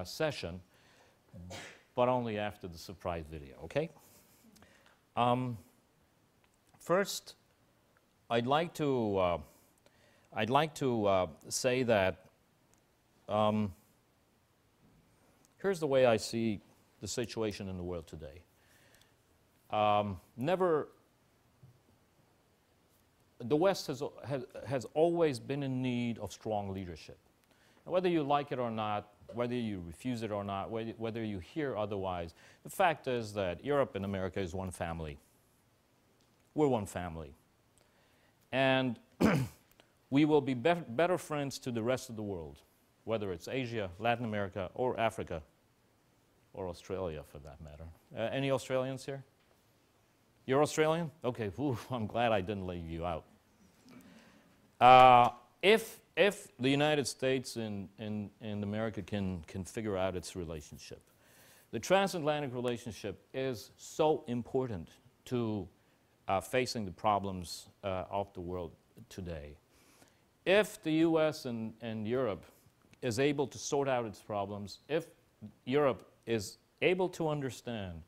session, but only after the surprise video, okay? First, I'd like to say that here's the way I see the situation in the world today. The West has always been in need of strong leadership. And whether you like it or not, whether you refuse it or not, whether you hear otherwise, the fact is that Europe and America is one family. We're one family. And we will be better friends to the rest of the world, whether it's Asia, Latin America, or Africa, or Australia for that matter. Any Australians here? You're Australian? Okay, whew, I'm glad I didn't leave you out. If the United States and America can figure out its relationship, the transatlantic relationship is so important to facing the problems of the world today. If the US and Europe is able to sort out its problems, if Europe is able to understand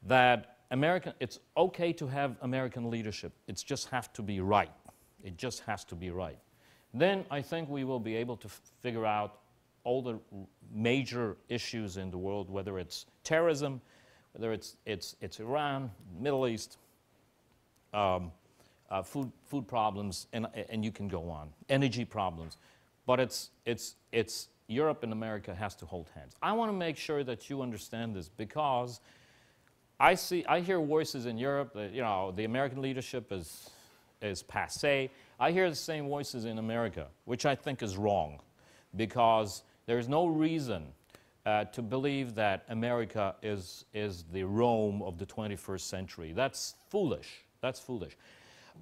that it's okay to have American leadership, it just has to be right. It just has to be right. Then I think we will be able to figure out all the major issues in the world, whether it's terrorism, whether it's Iran, Middle East, food problems, and you can go on, energy problems. But it's Europe and America has to hold hands. I want to make sure that you understand this because I hear voices in Europe that, you know, the American leadership is passé. I hear the same voices in America, which I think is wrong, because there's no reason to believe that America is the Rome of the 21st century. That's foolish. That's foolish.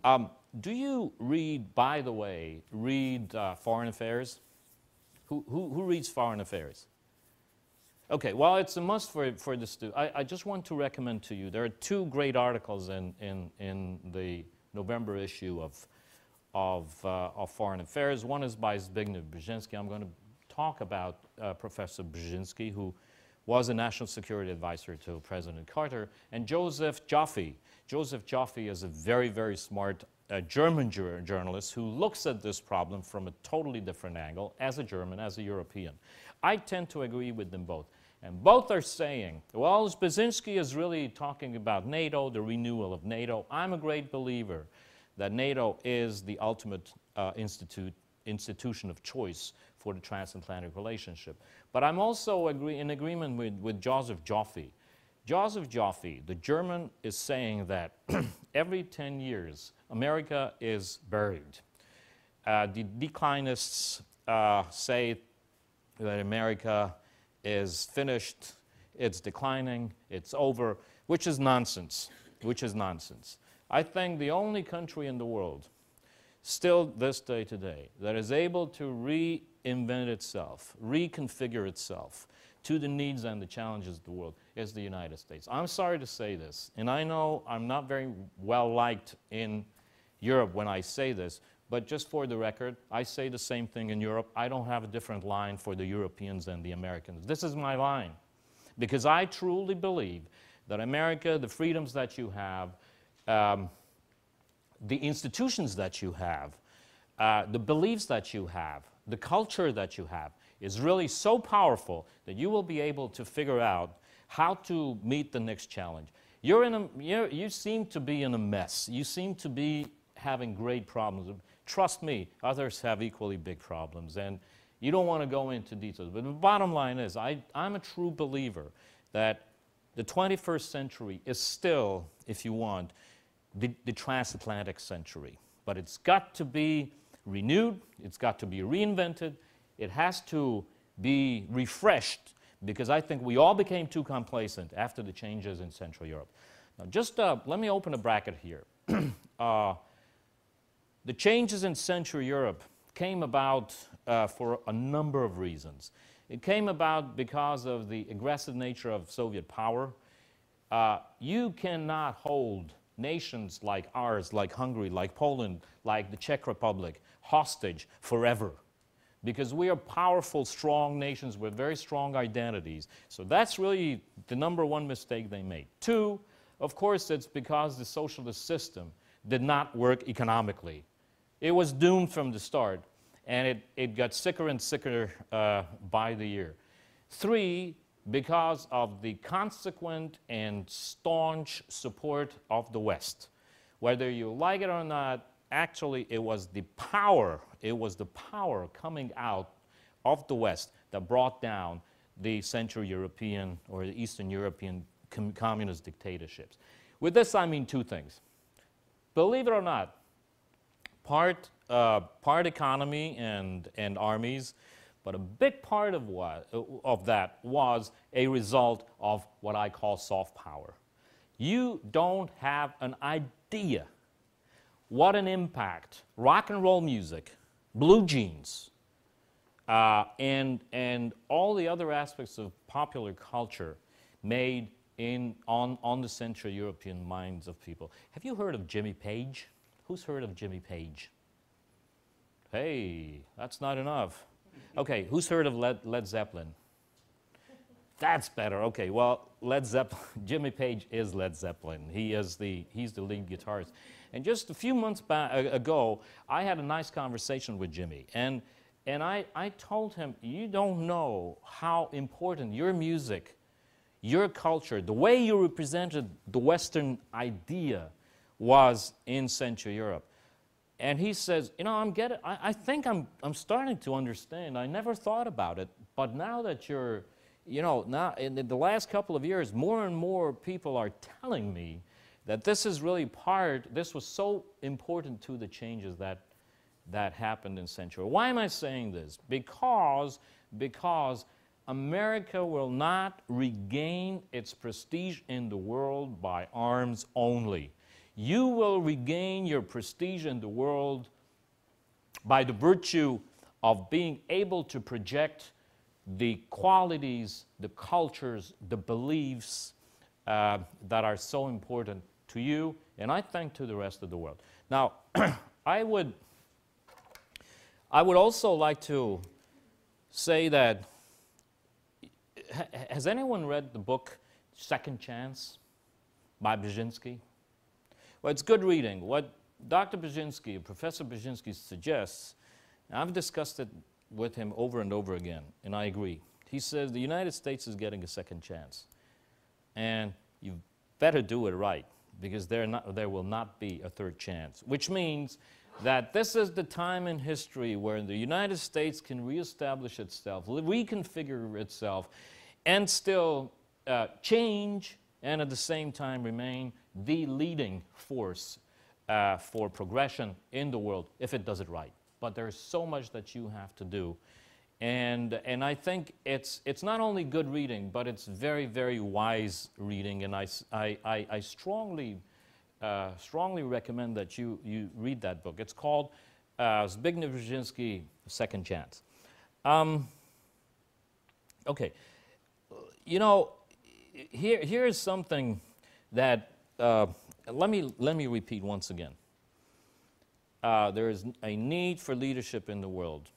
Do you read, by the way, Foreign Affairs? Who reads Foreign Affairs? Okay, well, it's a must for the student. I just want to recommend to you, there are two great articles in the November issue of Foreign Affairs. One is by Zbigniew Brzezinski. I'm going to talk about Professor Brzezinski, who was a national security advisor to President Carter, and Joseph Joffe. Joseph Joffe is a very, very smart German journalist who looks at this problem from a totally different angle, as a German, as a European. I tend to agree with them both. And both are saying, well, Brzezinski is really talking about NATO, the renewal of NATO. I'm a great believer that NATO is the ultimate institution of choice for the transatlantic relationship. But I'm also in agreement with Joseph Joffe. Joseph Joffe, the German, is saying that every 10 years, America is buried. The declinists say that America is finished, it's declining, it's over, which is nonsense, I think the only country in the world, still this day today, that is able to reinvent itself, reconfigure itself to the needs and the challenges of the world is the United States. I'm sorry to say this, and I know I'm not very well liked in Europe when I say this, but just for the record, I say the same thing in Europe. I don't have a different line for the Europeans and the Americans. This is my line, because I truly believe that America, the freedoms that you have, the institutions that you have, the beliefs that you have, the culture that you have, is really so powerful that you will be able to figure out how to meet the next challenge. You seem to be in a mess. You seem to be having great problems. Trust me, others have equally big problems, and you don't want to go into details. But the bottom line is, I'm a true believer that the 21st century is still, if you want, the transatlantic century. But it's got to be renewed, it's got to be reinvented, it has to be refreshed, because I think we all became too complacent after the changes in Central Europe. Now, just let me open a bracket here. The changes in Central Europe came about for a number of reasons. It came about because of the aggressive nature of Soviet power. You cannot hold nations like ours, like Hungary, like Poland, like the Czech Republic, hostage forever. because we are powerful, strong nations with very strong identities. So that's really the number one mistake they made. Two, of course, it's because the socialist system did not work economically. It was doomed from the start, and it got sicker and sicker by the year. Three, because of the consequent and staunch support of the West. Whether you like it or not, actually it was the power coming out of the West that brought down the Central European or the Eastern European communist dictatorships. With this I mean two things. Believe it or not, part economy and armies, but a big part of that was a result of what I call soft power. You don't have an idea what an impact rock and roll music, blue jeans, and all the other aspects of popular culture made on the Central European minds of people. Have you heard of Jimmy Page? Who's heard of Jimmy Page? Hey, that's not enough. Okay, who's heard of Led Zeppelin? That's better. Okay, well, Led Zeppelin, Jimmy Page is Led Zeppelin. He's the lead guitarist. And just a few months ago, I had a nice conversation with Jimmy. And I told him, you don't know how important your music, your culture, the way you represented the Western idea was in Central Europe. And he says, you know, I think I'm starting to understand. I never thought about it, but now that you're, you know, now in the last couple of years, more and more people are telling me that this is really this was so important to the changes that happened in Central Europe. Why am I saying this? Because America will not regain its prestige in the world by arms only. You will regain your prestige in the world by the virtue of being able to project the qualities, the cultures, the beliefs that are so important to you, and I think to the rest of the world. Now, I would also like to say that, has anyone read the book Second Chance by Brzezinski? Well, it's good reading. What Dr. Brzezinski, Professor Brzezinski suggests, and I've discussed it with him over and over again, and I agree. He says the United States is getting a second chance, and you better do it right, because there will not be a third chance, which means that this is the time in history where the United States can reestablish itself, reconfigure itself, and still change, and at the same time remain the leading force for progression in the world if it does it right. But there's so much that you have to do. And I think it's not only good reading, but it's very, very wise reading. And I strongly recommend that you read that book. It's called Zbigniew Brzezinski, Second Chance. Okay, you know, here is something that let me repeat once again. There is a need for leadership in the world.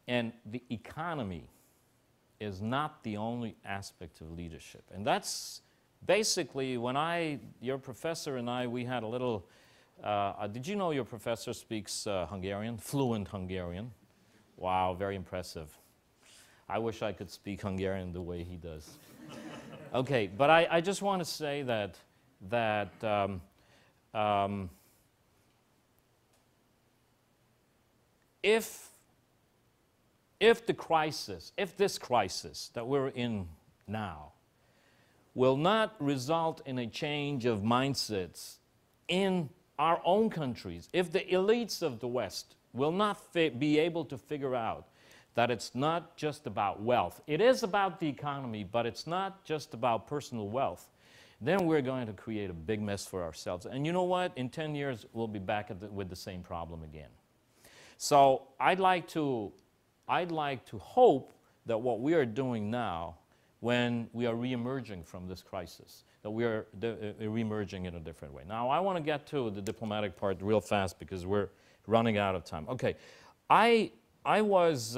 And the economy is not the only aspect of leadership. And that's basically when your professor and I, we had a little, did you know your professor speaks Hungarian, fluent Hungarian? Wow, very impressive. I wish I could speak Hungarian the way he does. Okay, but I just want to say that if this crisis that we're in now will not result in a change of mindsets in our own countries, if the elites of the West will not be able to figure out that it's not just about wealth. It is about the economy, but it's not just about personal wealth. Then we're going to create a big mess for ourselves. And you know what? In 10 years, we'll be back with the same problem again. So I'd like to hope that what we are doing now, when we are re-emerging from this crisis, that we are re-emerging in a different way. Now, I want to get to the diplomatic part real fast because we're running out of time. Okay, I was